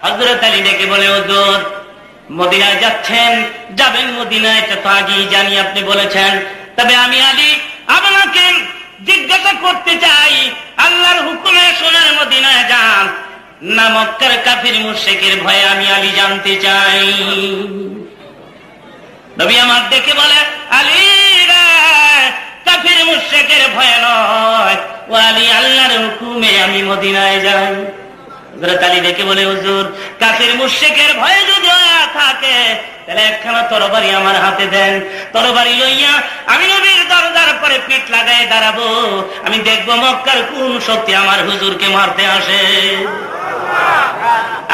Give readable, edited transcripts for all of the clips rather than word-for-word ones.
হযরত আলী ডেকে বলে, হুজুর মদিনায় যাচ্ছেন, যাবেন মদিনায়, এটা তো আগেই জানি, আপনি বলেছেন। তবে আমি আলী আপনাকে জিজ্ঞাসা করতে চাই, আল্লাহর হুকুমে সোনার মদিনায় যান না মক্কার কাফির মুশরিকের ভয়ে? আমি আলী জানতে চাই। নবী আমার দেখে বলে, আলী রে, কাফির মুশরিকের ভয়ে নয়, ও আলী আল্লাহর হুকুমে আমি মদিনায় যাই। হযরত আলী দেখে বলে, হুজুর কাফির মুশরিকের ভয়ে যদি থাকে তাহলে একখানা তরবারি আমার হাতে দেন, তরবারি লইয়া আমি নবীর দরজার পরে পিঠ লাগাই দাঁড়াবো, আমি দেখবো মক্কার কোন শক্তি আমার হুজুরকে মারতে আসে।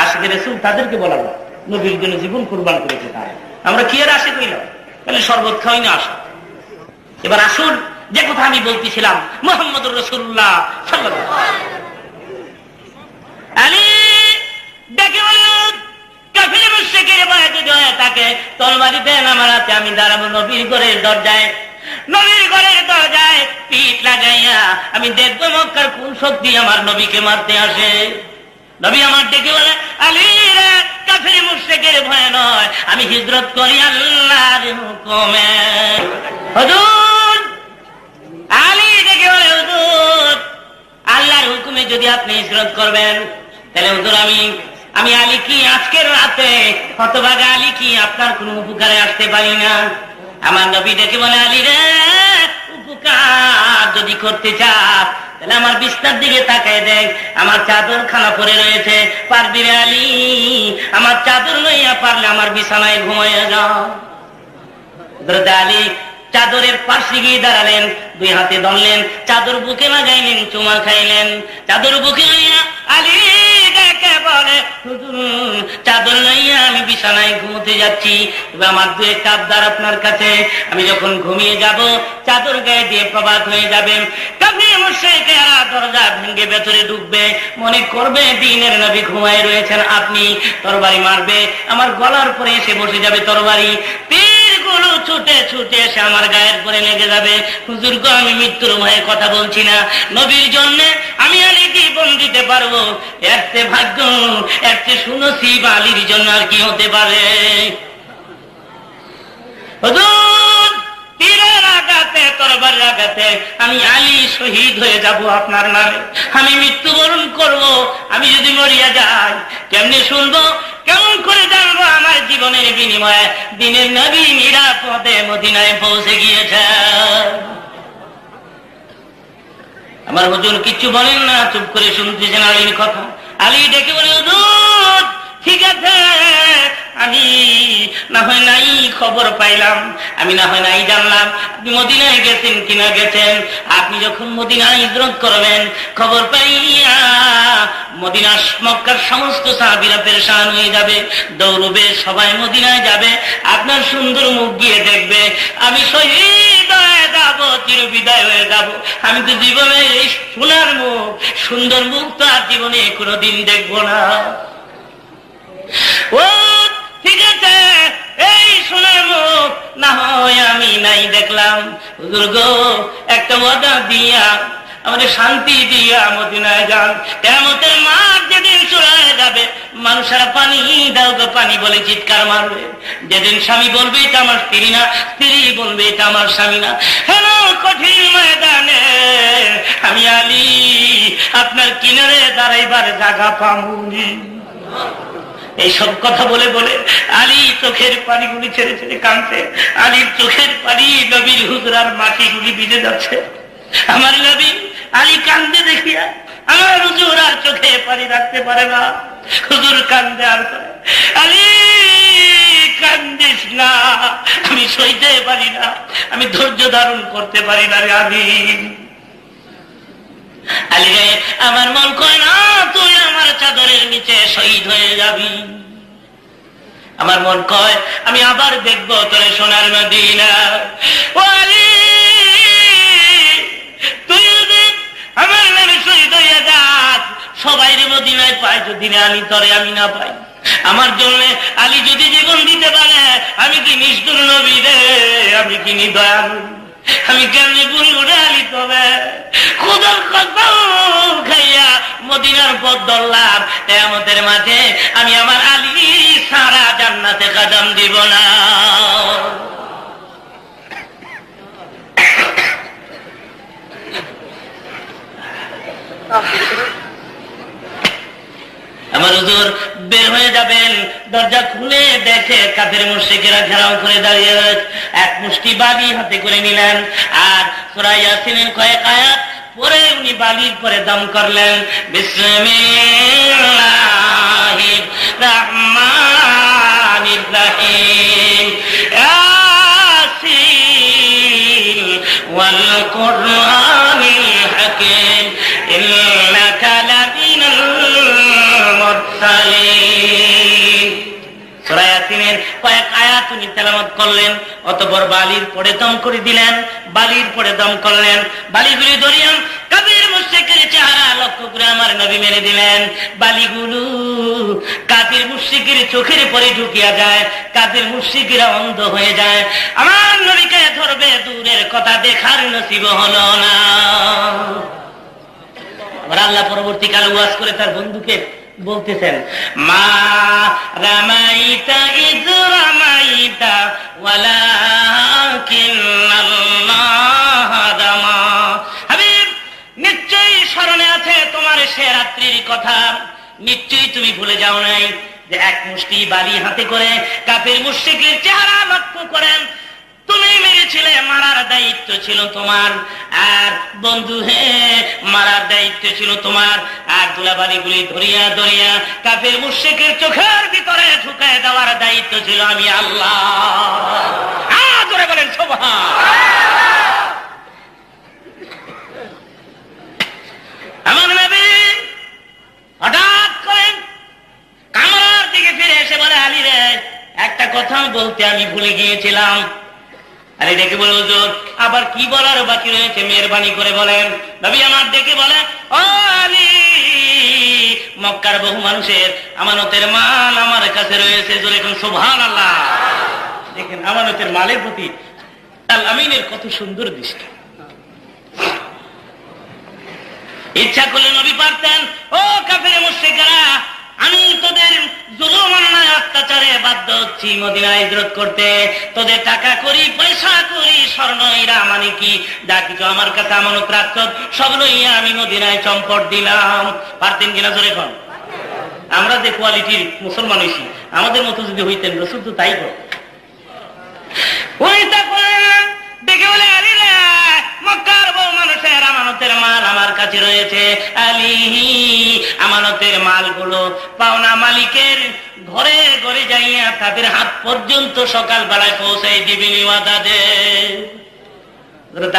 আশিকের রাসূল তাদেরকে বলা যায় নবীর জন্য জীবন কুরবান করেছে তারা। আমরা কি আর আশিক হইলাম? তাহলে শরবত খাওয়াই না আসা। এবার আসুন, যে কথা আমি বলতেছিলাম, মুহাম্মদুর রাসূলুল্লাহ সাল্লাল্লাহু আলাইহি ওয়াসাল্লাম আলী দেখে বলে, কাফির মুশরিকের ভয়ে যদি হয় তাকে তরবারি দেন আমার হাতে, আমি দাঁড়াবো নবীর ঘরের দরজায়, নবীর ঘরের দরজায় পিঠ লাগাইয়া আমি দেখবো মক্কার কোন শক্তি আমার নবীকে মারতে আসে। নবী আমার ডেকে বলে, আলী রে, কাফির মুশরিকের ভয় নয়, আমি হিজরত করি আল্লাহর হুকুমে। হুজুর আলী ডেকে বলে, হুজুর আল্লাহর হুকুমে যদি আপনি হিজরত করবেন তাহলে হুজুর আমি আলী কি আজকের রাতে হতভাগা আলী কি আপনার কোন উপকারে আসতে পারি না? আমার নবী ডেকে বলে, আলী রে, উপকার যদি করতে চাস তাহলে আমার বিছনার দিকে তাকায় দেখ, আমার চাদর খানা পরে রয়েছে, পারবি রে আলী? আমার চাদর লইয়া পারলে আমার বিছানায় ঘুমাইয়া যাও। হযরত আলী চাদরের পাশে গিয়ে দাঁড়ালেন, দুই হাতে ধরলেন, চাদর বুকে লাগাইলেন, চুমা খাইলেন। চাদর বুকে লইয়া আলী ডেকে বলে, হুজুর চাদর লইয়া আমি বিছানায় ঘুমোতে যাচ্ছি, তবে আমার দু একটা আবদার আপনার কাছে, আমি যখন ঘুমিয়ে যাব চাদর গায়ে দিয়ে প্রভাত হয়ে যাবে, কাফির মুশরিকেরা দরজা ভেঙে ভেতরে ঢুকবে, মনে করবে দ্বীনের নবী ঘুমায় রয়েছেন, আপনি তরবারি মারবে, আমার গলার পরে এসে বসে যাবে তরবারি, তীরগুলো ছুটে ছুটে এসে আমার গায়ের পরে লেগে যাবে। হুজুর গো, আমি মৃত্যুর ভয়ে কথা বলছি না, নবীর জন্য আমি আলী জীবন দিতে পারবো, এর চেয়ে ভাগ্য, এর চেয়ে সুনসিব আলীর জন্য আর কি হতে পারে? হুজুর তীরের আঘাতে, তরবারির আঘাতে আমি আলী শহীদ হয়ে যাব আপনার নামে, আমি মৃত্যুবরণ করব। আমি যদি মরিয়া যাই কেমনে শুনবো, কেমন করে জানবো আমার জীবনের বিনিময়ে দ্বীনের নবী নিরাপদে মদিনায় পৌঁছে গিয়েছে? আমার হুজুর কিচ্ছু বলেন না, চুপ করে শুনতেছেন আলীর কথা। আলী ডেকে বলে, হুজুর ঠিক আছে, আমি না হয় নাই খবর পাইলাম, আমি না হয় নাই জানলাম আপনি মদিনায় গেছেন কিনা গেছেন। আপনি যখন মদিনায় হিজরত করবেন খবর পাইয়া মদিনা মক্কার সমস্ত সাহাবীরা পেরেশান হয়ে যাবে, দৌড়বে, সবাই মদিনায় যাবে, আপনার সুন্দর মুখ গিয়ে দেখবে, আমি শহীদ হয়ে যাব, চিরবিদায় হয়ে যাব। আমি তো জীবনে এই সোনার মুখ, সুন্দর মুখ তো আর জীবনে কোনোদিন দেখবো না। ও ঠিক আছে, এই সোনার মুখ না হয় আমি নাই দেখলাম, হুজুর গো একটা ওয়াদা দিয়া আমাদের শান্তি দিয়া মদিনায় যান, কিয়ামতের মাঠ যেদিন চলে যাবে মানুষেরা পানি দাও গো পানি বলে চিৎকার মারবে, যেদিন স্বামী বলবে এটা আমার স্ত্রী না, স্ত্রী বলবে এটা আমার স্বামী না, হেন কঠিন ময়দানে আমি আলী আপনার কিনারে দাঁড়াইবার জায়গা পামুনি। এইসব কথা বলে বলে আলী চোখের পানিগুলি ছেড়ে ছেড়ে কাঁদছে। আলীর চোখের পানি নবীর হুজরার মাটিগুলি ভিজে যাচ্ছে। আমার নবী আলী কান্দে দেখিয়া আমার হুজুর আর চোখে পানি রাখতে পারে না, হুজুর কান্দে আর করে, আলী কান্দিস না, আমি সইতে পারি না, আমি ধৈর্য ধারণ করতে পারি না রে আলী। আলী রে, আমার মন কয় না তুই আমার চাদরের নিচে শহীদ হয়ে যাবি, আমার মন কয় আমি আবার দেখবো তোরে সোনার মদিনা। ও আলী, তুই যদি আমার নামে শহীদ হয়ে যাস সবাই রে মদিনায় পাই, যদি আলী তরে আমি না পাই, আমার জন্য আলী যদি জীবন দিতে পারে, আমি কি নিষ্ঠুর নবী রে, আমি কি নিদয়ালু? আমি কেমনি বুলবুলে আলী তবে খুদার কসম খাইয়া মদিনার পথ ধরলাম, কিয়ামতের মাঠে আমি আমার আলী সারা জান্নাতে কদম দিব না। আমার হুজুর বের হয়ে যাবেন, দরজা খুলে দেখে কাফের মুশরিকেরা ঘেরাও করে দাঁড়িয়ে রয়েছে। এক মুষ্টি বালি হাতে করে নিলেন আর সূরা ইয়াসিনের কয়েক আয়াত পরে উনি বালির পরে দম করলেন, বিসমিল্লাহির রাহমানির রাহিম, ইয়াসিন ওয়াল কুরআনিল হাকীম, ইন্নাকা লামিনাল মুরসালিন। সূরা ইয়াসিনের কয়েক আয়াত উনি তেলাওয়াত করলেন, অতঃপর বালির পরে দম করে দিলেন, বালির পরে দম করলেন, বালিগুলি ধরিয়া কাফির মুশরিকের চেহারা লক্ষ্য করে আমার নবী মেরে দিলেন। বালিগুলো কাফির মুশরিকের চোখের পরে ঢুকিয়া যায়, কাফির মুশরিকরা অন্ধ হয়ে যায়। আমার নবীকে ধরবে দূরের কথা, দেখার নসিব হলো না। আল্লাহ পরবর্তীকালে ওয়াজ করে তার বন্ধুকে বলতেছেন, মা রামাইতা ইয রামাইতা ওয়ালাকিন্নাল্লাহ রামা। হাবিব, নিশ্চয়ই স্মরণে আছে তোমার সে রাত্রির কথা, নিশ্চয়ই তুমি ভুলে যাও নাই যে এক মুষ্টি বালি হাতে করে কাফের মুশরিকের চেহারা লক্ষ্য করেন তুমি মেরেছিলে, মারার দায়িত্ব ছিল তোমার। আর বন্ধু হে, মারার দায়িত্ব ছিল তোমার। আর ধুলাবালিগুলি ধরিয়া ধরিয়া কাফের মুশরিকের চোখের ভিতরে ঢুকায় দেওয়ার দায়িত্ব ছিল আমি আল্লাহ। জোরে বলেন সুবহান। আমার নবী হঠাৎ করে কামরার দিকে ফিরে এসে বলে, আলী রে, একটা কথা বলতে আমি ভুলে গিয়েছিলাম। আরে ডেকে বলে, হুজুর আবার কি বলার বাকি রয়েছে, মেহেরবানি করে বলেন। নবী আমার ডেকে বলে, ও আলী, মক্কার বহু মানুষের আমানতের মাল আমার কাছে রয়েছে। জোরে এখন সুবহানাল্লাহ। দেখেন আমানতের মালের প্রতি আল আমিনের কত সুন্দর দৃষ্টি। ইচ্ছা করলে নবী পারতেন, ও কাফের মুশরিকরা, আমি তোদের জুলুম অন্যায় অত্যাচারে বাধ্য হচ্ছি মদিনায় হিজরত করতে, তোদের টাকা করি, পয়সা করি, স্বর্ণ হীরা মানে কি যা কিছু আমার কাছে আমানত রাখত সব লইয়া আমি মদিনায় চম্পট দিলাম। পারতেন কিনা জোরে কোন? আমরা যে কোয়ালিটির মুসলমান হইছি, আমাদের মতো যদি হইতেন রাসূল তো তাই করতেন। দেখে বলে, আলী রে, মক্কার বহু মানুষের আমানতের মাল আমার কাছে রয়েছে। আলী, আমানতের মালগুলো পাওনা মালিকের ঘরে ঘরে যাইয়া তাদের হাত পর্যন্ত সকাল বেলায় পৌঁছাই দিবিনি, ওয়াদা দে।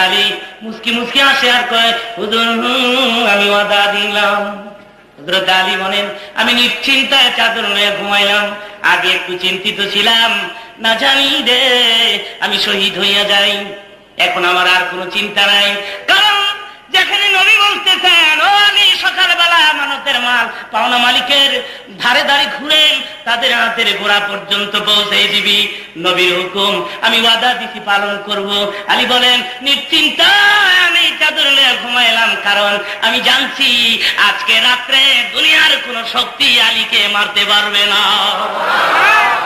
আলী মুস্কি মুস্কি আসে আর কয়, হুজুর আমি ওয়াদা দিলাম। হযরত আলী বলেন, আমি নিশ্চিন্তায় চাদর নিয়ে ঘুমাইলাম। আগে একটু চিন্তিত ছিলাম, না জানি রে আমি শহীদ হইয়া যাই। এখন আমার আর কোনো চিন্তা নাই, কারণ যেখানে নবী বলতেছেন, ও আলী, সকালবেলা আমানতের মাল পাওনা মালিকের ধারে ধারে ঘুরে তাদের হাতের গোড়া পর্যন্ত পৌঁছে দিবি। নবীর হুকুম আমি ওয়াদা দিছি, পালন করব। আলী বলেন, নিশ্চিন্তায় আমি চাদর নিয়ে ঘুমাইলাম, কারণ আমি জানছি আজকে রাত্রে দুনিয়ার কোন শক্তি আলীকে মারতে পারবে না।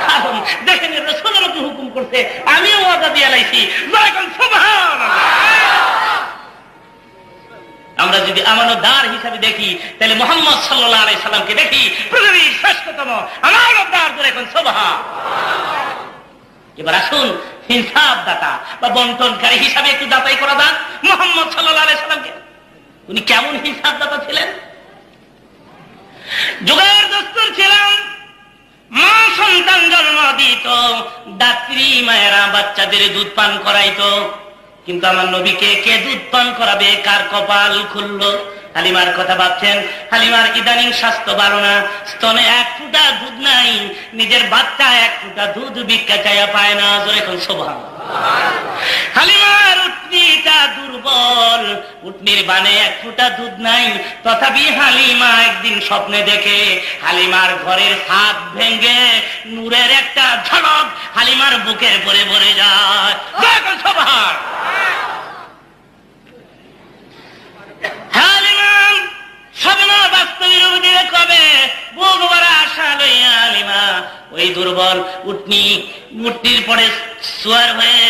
কারণ দেখেন রাসূল আমাকে হুকুম করতে, আমিও ওয়াদা দিয়ে লাইছি। আমরা যদি আমানতদার হিসাবে দেখি, তাহলে মুহাম্মদ সাল্লাল্লাহু আলাইহি সাল্লামকে দেখি পৃথিবীর শ্রেষ্ঠতম আমানতদার। এখন সুবহান। এবার আসুন হিসাব দাতা বা বন্টনকারী হিসাবে একটু যাচাই করা যাক মুহাম্মদ সাল্লাল্লাহু আলাইহি সাল্লামকে। উনি কেমন হিসাব দাতা ছিলেন? যুগের দস্তুর ছিলেন, মা সন্তান জন্ম দিত, দাত্রী মায়েরা বাচ্চাদের দুধ পান করাইতো। কিন্তু আমার নবীকে কে দুধ পান করাবে? কার কপাল খুললো? হালিমার কথা ভাবছেন। হালিমার ইদানিং স্বাস্থ্য ভালো না, স্তনে এক ফোঁটা দুধ নাই, নিজের বাচ্চা এক ফোঁটা দুধ ভিক্ষা চাইয়া পায় না। জোরে কোন সুবহান। হালিমার উটনিটা দুর্বল, উটনির বানে এক ফোঁটা দুধ নাই। তথাপি হালিমা একদিন স্বপ্নে দেখে হালিমার ঘরের ছাদ ভেঙে নূরের একটা ঝলক হালিমার বুকের পরে ভরে যায়। জোরে কোন সুবহান। মূর্তির পরে সুয়ার হয়ে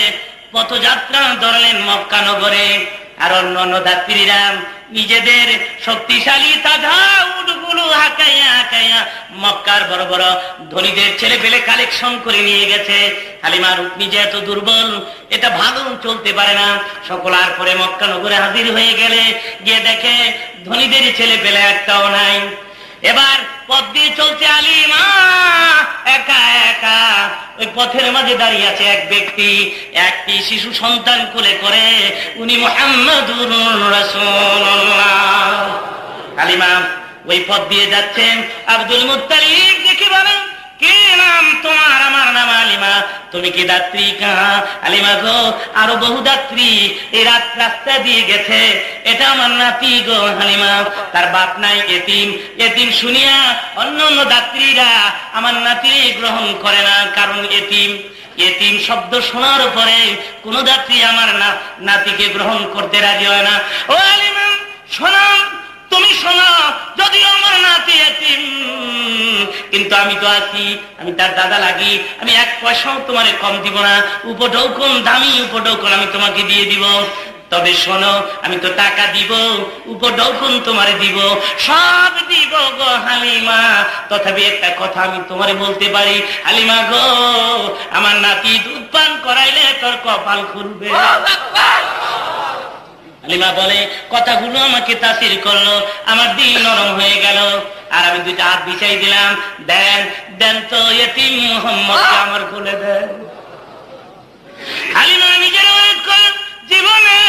পথযাত্রা ধরলেন মক্কা নগরে। আর অন্য অন্য যাত্রীরা নিজেদের শক্তিশালী তাজা উটগুলো হাঁকাইয়া হাঁকাইয়া মক্কার বড় বড় ধনীদের ছেলে পেলে কালেকশন করে নিয়ে গেছে। হালিমার উট নিজে এত দুর্বল, এটা ভালো চলতে পারে না। সকলার পরে মক্কা নগরে হাজির হয়ে গেলে গিয়ে দেখে ধনীদের ছেলে পেলে একটাও নাই। এবার পথ দিয়ে চলছে হালিমা একা একা। ওই পথের মাঝে দাঁড়িয়ে আছে এক ব্যক্তি, একটি শিশু সন্তান কোলে করে, উনি মুহাম্মাদুর রাসূলুল্লাহ। হালিমা ওই পথ দিয়ে যাচ্ছেন। আব্দুল মুত্তালিব দেখি বলেন, কি নাম তোমার? আমার নাম হালিমা। তুমি কি যাত্রী? কাহা? হালিমা গো, আরো বহু যাত্রী এই রাস্তা দিয়ে গেছে, এটা আমার নাতি গো হালিমা। তার বাপ নাই, এতিম। এতিম শুনিয়া অন্য অন্য যাত্রীরা আমার নাতি গ্রহণ করে না, কারণ এতিম। এতিম শব্দ শোনার পরে কোন যাত্রী আমার নাতিকে গ্রহণ করতে রাজি হয় না। ও হালিমা শোনো, তুমি শোনো, যদিও আমার নাতি এতিম, কিন্তু আমি তো আছি, আমি তার দাদা লাগি, আমি এক পয়সাও তোমারে কম দিব না। উপঢৌকন, দামি উপঢৌকন আমি তোমাকে দিয়ে দিব। তবে শোনো, আমি তো টাকা দিব, উপঢৌকন তোমারে দিব, সব দিব গো হালিমা। তথাপি একটা কথা আমি তোমারে বলতে পারি, হালিমা গো, আমার নাতি দুধ পান করাইলে তোর কপাল খুলবে। হালিমা বলে, কথাগুলো আমাকে তাসির করলো, আমার দিল নরম হয়ে গেল। আর আমি দুইটা হাত বিছাই দিলাম, দেন দেন তো এতিম মুহাম্মদকে আমার কোলে দেন। হালিমা নিজের জীবনে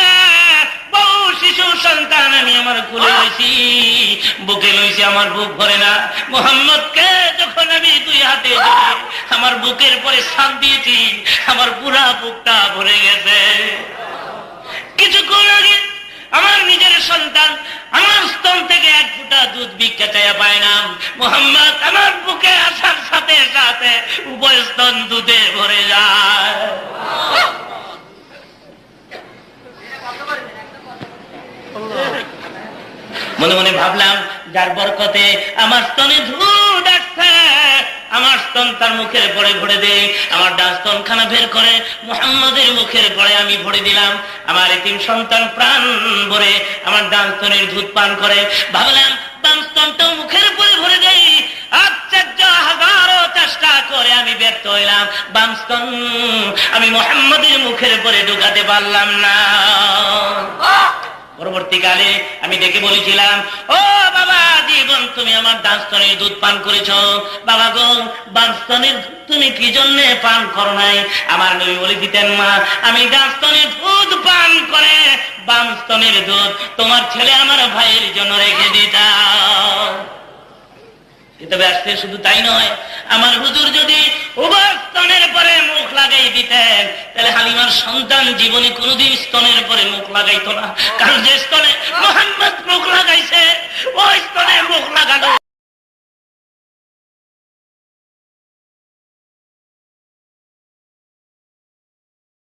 বহু শিশু সন্তান আমি আমার কোলে লইছি, বুকে লইছি, আমার বুক ভরে না। মুহাম্মদকে যখন আমি দুই হাতে আমার বুকের পরে ছাপ দিয়েছি, আমার পুরা বুকটা ভরে গেছে। কিছুক্ষণ আগে আমার নিজের সন্তান আমার স্তন থেকে এক ফুটা দুধ ভিক্ষা চাইয়া পায় না। মুহাম্মদ আমার বুকে আসার সাথে সাথে উভয় স্তন দুধে ভরে যায়। মনে মনে ভাবলাম, যার বরকতে আমার স্তনে দুধ আসছে, আমার স্তন তার মুখের পরে ভরে দেয়। আমার ডান স্তন খানা বের করে মুহাম্মদের মুখের পরে আমি ভরে দিলাম। আমার এতিম সন্তান প্রাণ ভরে আমার ডান স্তনের দুধ পান করে। ভাবলাম বাম স্তনটাও মুখের পরে ভরে দেই। আশ্চর্য, হাজারো চেষ্টা করে আমি ব্যর্থ হইলাম, বাম স্তন আমি মুহাম্মদের মুখের পরে ঢুকাতে পারলাম না। পরবর্তীকালে আমি ডেকে বলেছিলাম, ও বাবা জীবন, তুমি আমার ডান স্তনের দুধ পান করেছ। বাবা গো, বাম স্তনের তুমি কি জন্য পান করো নাই? আমার নবী বলে দিতেন, মা আমি ডান স্তনের দুধ পান করে বাম স্তনের দুধ তোমার ছেলে আমার ভাইয়ের জন্য রেখে দিতাম। তবে আসতে শুধু তাই নয়, আমার হুজুর যদি উভয় স্তনের পরে মুখ লাগাই দিতেন, তাহলে হালিমার সন্তান জীবনে কোনোদিন স্তনের পরে মুখ লাগাইতো না। কারণ যে স্তনে মুহাম্মদ মুখ লাগাইছে, ওই স্তনে মুখ লাগানো